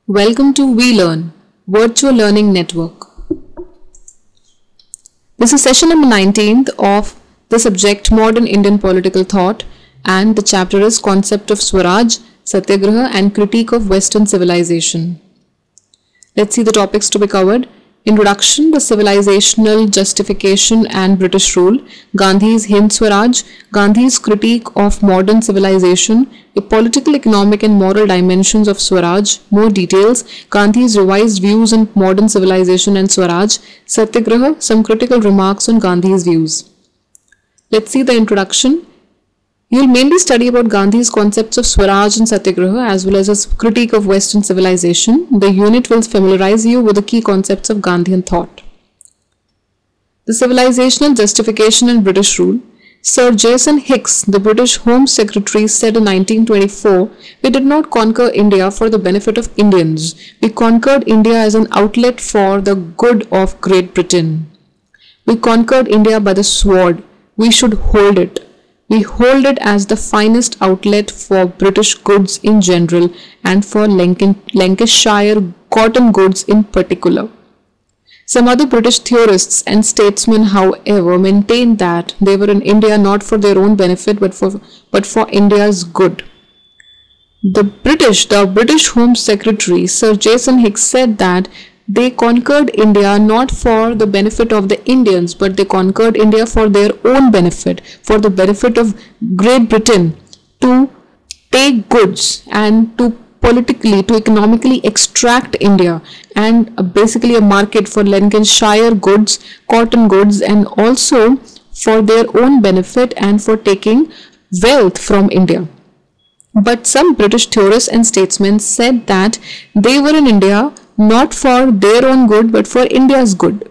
Welcome to WeLearn, Virtual Learning Network. This is session number 19th of the subject Modern Indian Political Thought, and the chapter is Concept of Swaraj, Satyagraha and Critique of Western Civilization. Let's see the topics to be covered. Introduction, the civilizational justification and British rule, Gandhi's Hind Swaraj, Gandhi's critique of modern civilization, the political, economic and moral dimensions of Swaraj, more details, Gandhi's revised views on modern civilization and Swaraj, Satyagraha, some critical remarks on Gandhi's views. Let's see the introduction. You will mainly study about Gandhi's concepts of Swaraj and Satyagraha as well as his critique of Western civilization. The unit will familiarize you with the key concepts of Gandhian thought. The civilizational justification and British rule. Sir Jason Hicks, the British Home Secretary, said in 1924, "We did not conquer India for the benefit of Indians. We conquered India as an outlet for the good of Great Britain. We conquered India by the sword. We should hold it. We hold it as the finest outlet for British goods in general and for Lancashire cotton goods in particular." Some other British theorists and statesmen, however, maintained that they were in India not for their own benefit but for India's good. The British Home Secretary, Sir Jason Hicks, said that they conquered India not for the benefit of the Indians, but they conquered India for their own benefit, for the benefit of Great Britain, to take goods and to economically extract India, and basically a market for Lancashire goods, cotton goods, and also for their own benefit and for taking wealth from India. But some British theorists and statesmen said that they were in India not for their own good but for India's good.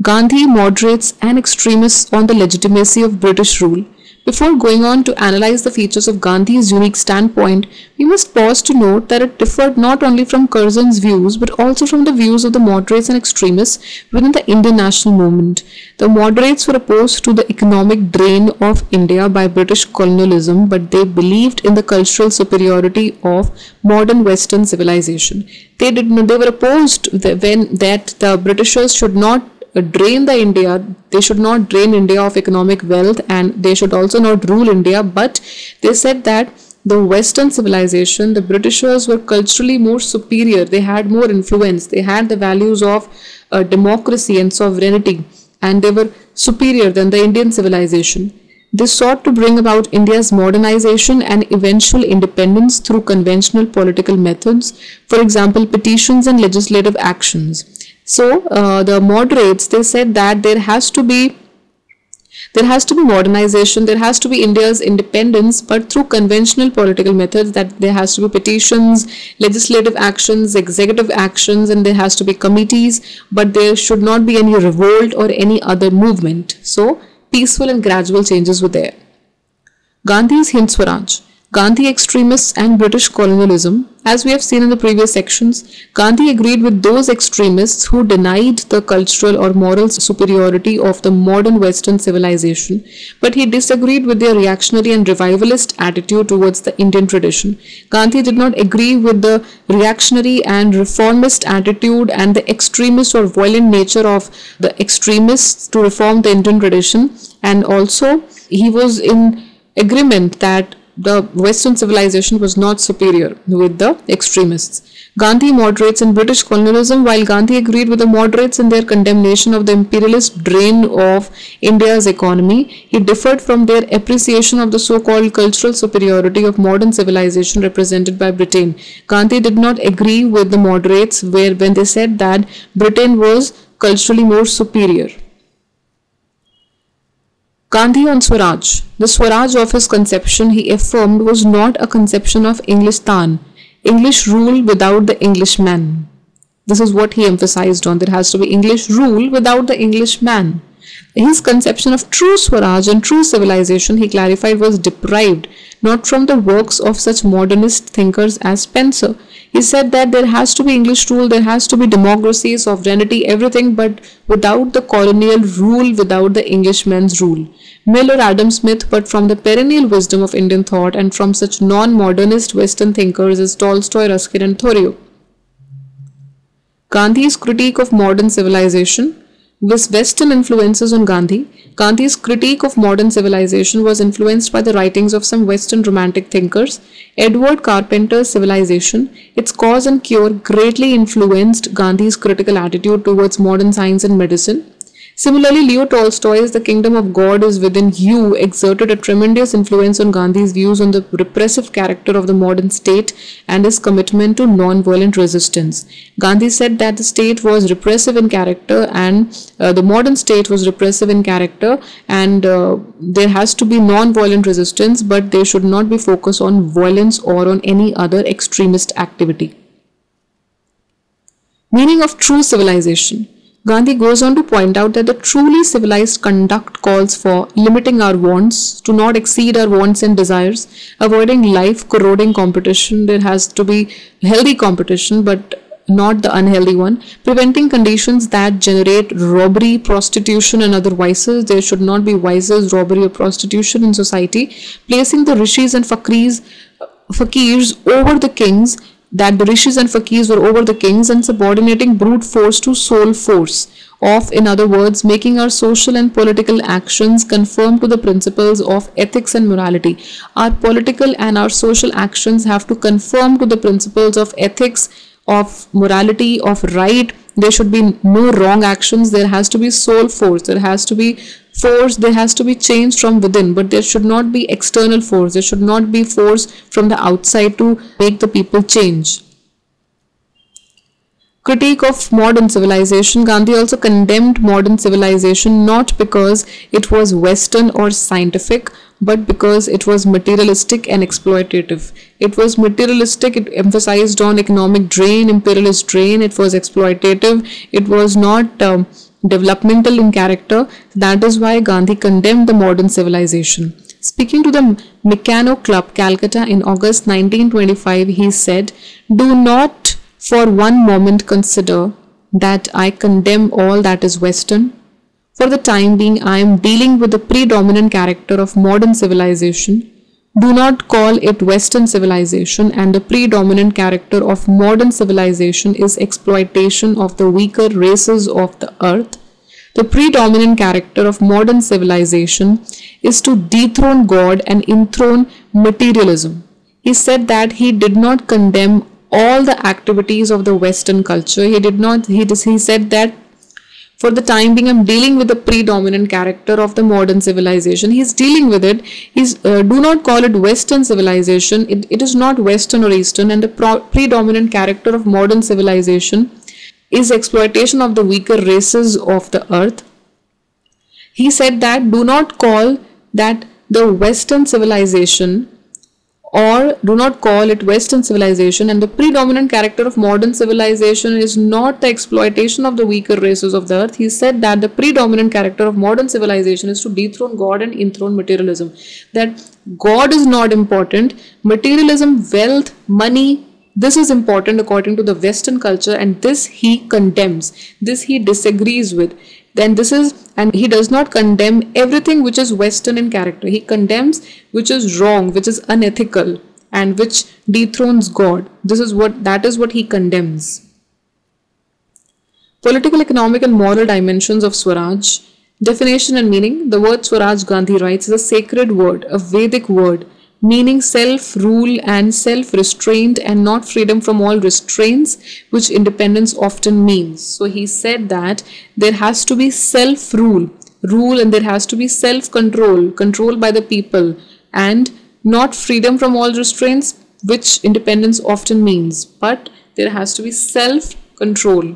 Gandhi, moderates and extremists on the legitimacy of British rule. Before going on to analyze the features of Gandhi's unique standpoint, we must pause to note that it differed not only from Curzon's views but also from the views of the moderates and extremists within the Indian national movement. The moderates were opposed to the economic drain of India by British colonialism, but they believed in the cultural superiority of modern Western civilization. They were opposed that the Britishers should not drain they should not drain India of economic wealth, and they should also not rule India, but they said that the Western civilization, the Britishers, were culturally more superior. They had more influence. They had the values of democracy and sovereignty, and they were superior than the Indian civilization. They sought to bring about India's modernization and eventual independence through conventional political methods, for example, petitions and legislative actions. So the moderates, they said that there has to be modernization, there has to be India's independence, but through conventional political methods, that there has to be petitions, legislative actions, executive actions, and there has to be committees, but there should not be any revolt or any other movement. So peaceful and gradual changes were there. Gandhi's Hind Swaraj. Gandhi, extremists and British colonialism. As we have seen in the previous sections, Gandhi agreed with those extremists who denied the cultural or moral superiority of the modern Western civilization, but he disagreed with their reactionary and revivalist attitude towards the Indian tradition. Gandhi did not agree with the reactionary and reformist attitude and the extremist or violent nature of the extremists to reform the Indian tradition, and also he was in agreement that the Western civilization was not superior with the extremists. Gandhi, moderates and British colonialism. While Gandhi agreed with the moderates in their condemnation of the imperialist drain of India's economy, he differed from their appreciation of the so-called cultural superiority of modern civilization represented by Britain. Gandhi did not agree with the moderates when they said that Britain was culturally more superior. Gandhi on Swaraj. The Swaraj of his conception, he affirmed, was not a conception of Englistan, English rule without the Englishman. This is what he emphasized on. There has to be English rule without the Englishman. His conception of true Swaraj and true civilization, he clarified, was deprived not from the works of such modernist thinkers as Spencer. He said that there has to be English rule, there has to be democracy, sovereignty, everything, but without the colonial rule, without the Englishman's rule. Mill or Adam Smith, but from the perennial wisdom of Indian thought and from such non-modernist Western thinkers as Tolstoy, Ruskin and Thoreau. Gandhi's critique of modern civilization. With Western influences on Gandhi, Gandhi's critique of modern civilization was influenced by the writings of some Western romantic thinkers. Edward Carpenter's Civilization, Its Cause and Cure greatly influenced Gandhi's critical attitude towards modern science and medicine. Similarly, Leo Tolstoy's The Kingdom of God is Within You exerted a tremendous influence on Gandhi's views on the repressive character of the modern state and his commitment to non-violent resistance. Gandhi said that the state was repressive in character and the modern state was repressive in character, and there has to be non-violent resistance, but they should not be focused on violence or on any other extremist activity. Meaning of true civilization. Gandhi goes on to point out that the truly civilized conduct calls for limiting our wants, to not exceed our wants and desires, avoiding life corroding competition. There has to be healthy competition, but not the unhealthy one, preventing conditions that generate robbery, prostitution and other vices. There should not be vices, robbery or prostitution in society, placing the rishis and fakirs over the kings, that the rishis and fakirs were over the kings, and subordinating brute force to soul force of, in other words, making our social and political actions conform to the principles of ethics and morality. Our political and our social actions have to conform to the principles of ethics, of morality, of right. There should be no wrong actions. There has to be soul force. There has to be force. There has to be change from within, but there should not be external force. There should not be force from the outside to make the people change. Critique of modern civilization. Gandhi also condemned modern civilization not because it was Western or scientific, but because it was materialistic and exploitative. It was materialistic, it emphasized on economic drain, imperialist drain, it was exploitative, it was not developmental in character. That is why Gandhi condemned the modern civilization. Speaking to the Meccano Club, Calcutta in August 1925, he said, "Do not for one moment consider that I condemn all that is Western. For the time being, I am dealing with the predominant character of modern civilization. Do not call it Western civilization, and the predominant character of modern civilization is exploitation of the weaker races of the earth. The predominant character of modern civilization is to dethrone God and enthrone materialism." He said that he did not condemn all the activities of the Western culture. He said that for the time being, I'm dealing with the predominant character of the modern civilization. He's dealing with it. Do not call it Western civilization. It is not Western or Eastern, and the predominant character of modern civilization is exploitation of the weaker races of the earth. He said that do not call that the Western civilization, or do not call it Western civilization, and the predominant character of modern civilization is not the exploitation of the weaker races of the earth. He said that the predominant character of modern civilization is to dethrone God and enthrone materialism. That God is not important. Materialism, wealth, money, this is important according to the Western culture, and this he condemns. This he disagrees with. And he does not condemn everything which is Western in character. He condemns which is wrong, which is unethical, and which dethrones God. That is what he condemns. Political, economic and moral dimensions of Swaraj. Definition and meaning. The word Swaraj, Gandhi writes, is a sacred word, a Vedic word, meaning self-rule and self-restraint, and not freedom from all restraints, which independence often means. So he said that there has to be self-rule, and there has to be self-control, control by the people, and not freedom from all restraints, which independence often means, but there has to be self-control.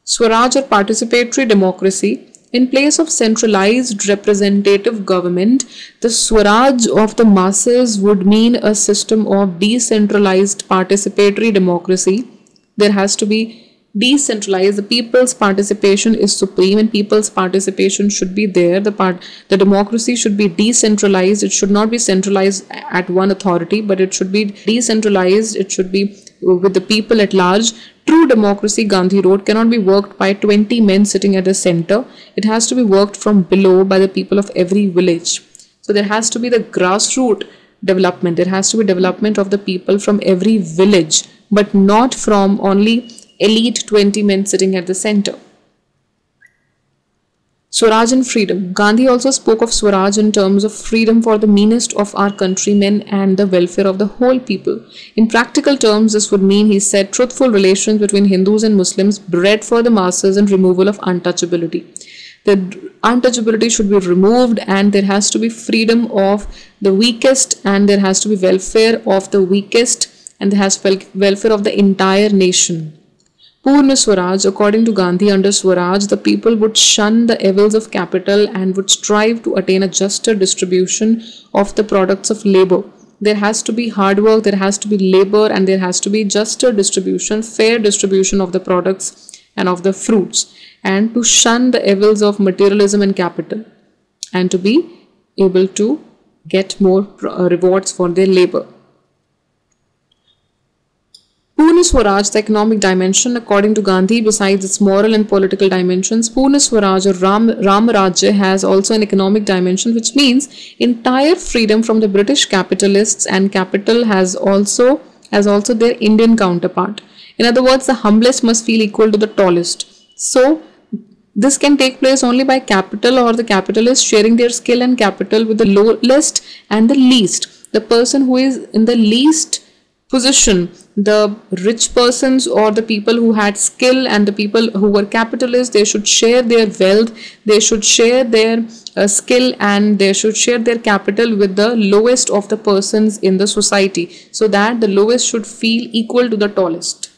Swaraj or participatory democracy. In place of centralized representative government, the Swaraj of the masses would mean a system of decentralized participatory democracy. There has to be decentralized. The people's participation is supreme, and people's participation should be there. The democracy should be decentralized. It should not be centralized at one authority, but it should be decentralized. It should be with the people at large. True democracy, Gandhi wrote, cannot be worked by 20 men sitting at the center. It has to be worked from below by the people of every village. So there has to be the grassroots development. There has to be development of the people from every village, but not from only elite 20 men sitting at the center. Swaraj and freedom. Gandhi also spoke of Swaraj in terms of freedom for the meanest of our countrymen and the welfare of the whole people. In practical terms, this would mean, he said, truthful relations between Hindus and Muslims, bread for the masses, and removal of untouchability. The untouchability should be removed, and there has to be freedom of the weakest, and there has to be welfare of the weakest, and there has welfare of the entire nation. Purna Swaraj. According to Gandhi, under Swaraj, the people would shun the evils of capital and would strive to attain a juster distribution of the products of labor. There has to be hard work, there has to be labor, and there has to be juster distribution, fair distribution of the products and of the fruits, and to shun the evils of materialism and capital, and to be able to get more rewards for their labor. Purna Swaraj, the economic dimension. According to Gandhi, besides its moral and political dimensions, Purna Swaraj or Ram Rajya has also an economic dimension, which means entire freedom from the British capitalists, and capital has also their Indian counterpart. In other words, the humblest must feel equal to the tallest. So this can take place only by capital or the capitalists sharing their skill and capital with the lowest and the least. The person who is in the least position, the rich persons or the people who had skill and the people who were capitalists, they should share their wealth, they should share their skill, and they should share their capital with the lowest of the persons in the society, so that the lowest should feel equal to the tallest.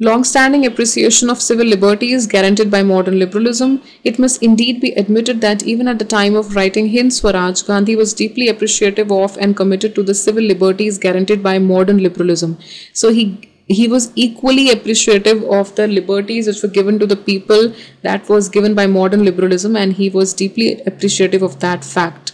Long-standing appreciation of civil liberty is guaranteed by modern liberalism. It must indeed be admitted that even at the time of writing Hind Swaraj, Gandhi was deeply appreciative of and committed to the civil liberties guaranteed by modern liberalism. So he was equally appreciative of the liberties which were given to the people that was given by modern liberalism, and he was deeply appreciative of that fact.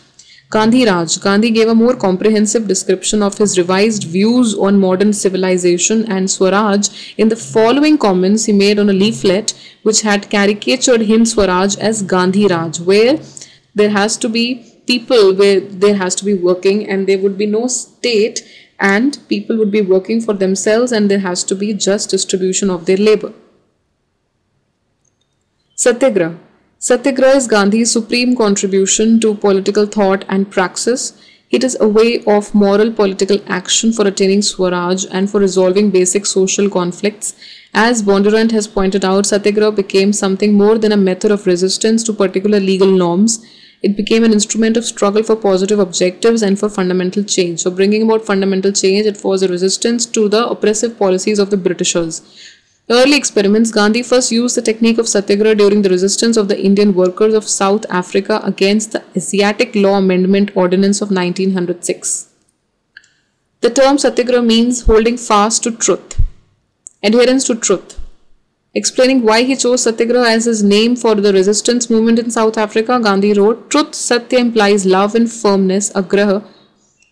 Gandhi Raj. Gandhi gave a more comprehensive description of his revised views on modern civilization and Swaraj in the following comments he made on a leaflet which had caricatured Hind Swaraj as Gandhi Raj, where there has to be people, where there has to be working, and there would be no state, and people would be working for themselves, and there has to be just distribution of their labor. Satyagraha. Satyagraha is Gandhi's supreme contribution to political thought and praxis. It is a way of moral political action for attaining Swaraj and for resolving basic social conflicts. As Bondurant has pointed out, Satyagraha became something more than a method of resistance to particular legal norms. It became an instrument of struggle for positive objectives and for fundamental change. So bringing about fundamental change, it was a resistance to the oppressive policies of the Britishers. Early experiments. Gandhi first used the technique of Satyagraha during the resistance of the Indian workers of South Africa against the Asiatic Law Amendment Ordinance of 1906. The term Satyagraha means holding fast to truth, adherence to truth. Explaining why he chose Satyagraha as his name for the resistance movement in South Africa, Gandhi wrote, "Truth, Satya, implies love and firmness. Agraha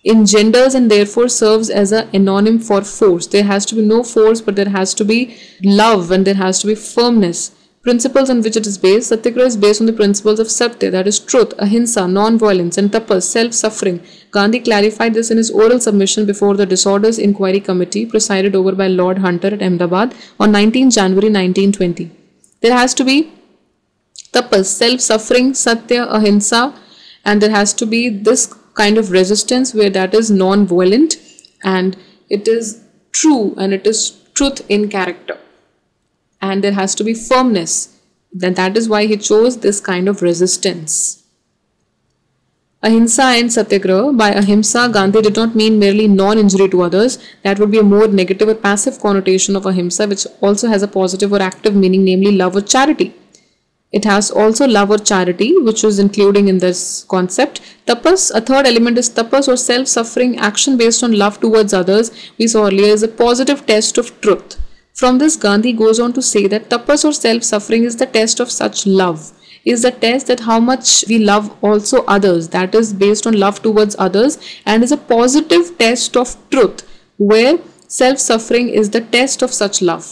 engenders and therefore serves as an anonym for force. There has to be no force, but there has to be love, and there has to be firmness." Principles on which it is based. Satyagraha is based on the principles of Satya, that is truth, ahimsa, non-violence, and tapas, self-suffering. Gandhi clarified this in his oral submission before the Disorders Inquiry Committee presided over by Lord Hunter at Ahmedabad on 19 January 1920. There has to be tapas, self-suffering, satya, ahimsa, and there has to be this kind of resistance where that is non-violent and it is true and it is truth in character, and there has to be firmness. Then that is why he chose this kind of resistance. Ahimsa and Satyagraha. By ahimsa, Gandhi did not mean merely non-injury to others. That would be a more negative or passive connotation of ahimsa, which also has a positive or active meaning, namely love or charity. It has also love or charity, which is including in this concept. Tapas, a third element is tapas or self-suffering action based on love towards others. We saw earlier is a positive test of truth. From this, Gandhi goes on to say that tapas or self-suffering is the test of such love. Is the test that how much we love also others. That is based on love towards others and is a positive test of truth, where self-suffering is the test of such love.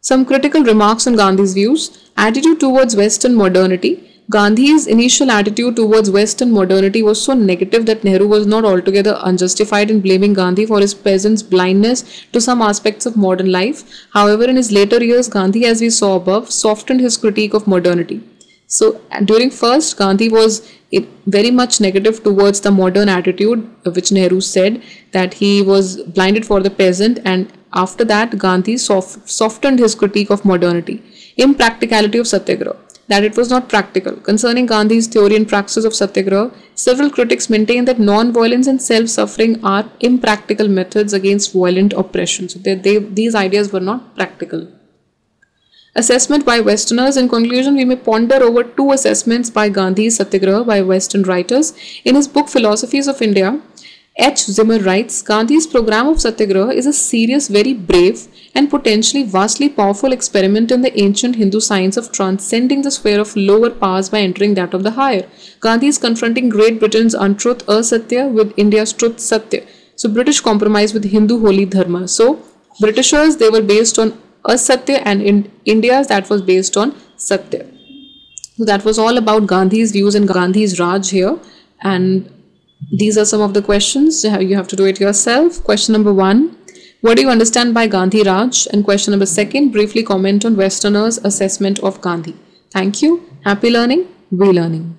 Some critical remarks on Gandhi's views. Attitude towards Western modernity. Gandhi's initial attitude towards Western modernity was so negative that Nehru was not altogether unjustified in blaming Gandhi for his peasant's blindness to some aspects of modern life. However, in his later years, Gandhi, as we saw above, softened his critique of modernity. So during first, Gandhi was very much negative towards the modern attitude, which Nehru said that he was blinded for the peasant, and after that Gandhi softened his critique of modernity. Impracticality of Satyagraha, that it was not practical. Concerning Gandhi's theory and praxis of Satyagraha, several critics maintain that non-violence and self-suffering are impractical methods against violent oppression. So these ideas were not practical. Assessment by Westerners. In conclusion, we may ponder over two assessments by Gandhi's Satyagraha by Western writers. In his book Philosophies of India, H. Zimmer writes, Gandhi's program of Satyagraha is a serious, very brave, and potentially vastly powerful experiment in the ancient Hindu science of transcending the sphere of lower powers by entering that of the higher. Gandhi is confronting Great Britain's untruth, asatya, with India's truth, satya. So British compromise with Hindu holy dharma. So Britishers, they were based on asatya, and in India's that was based on satya. So that was all about Gandhi's views and Gandhi's Raj here, and these are some of the questions. You have to do it yourself. Question number 1, what do you understand by Gandhi Raj? And question number 2, briefly comment on Westerners' assessment of Gandhi. Thank you. Happy learning. We learning.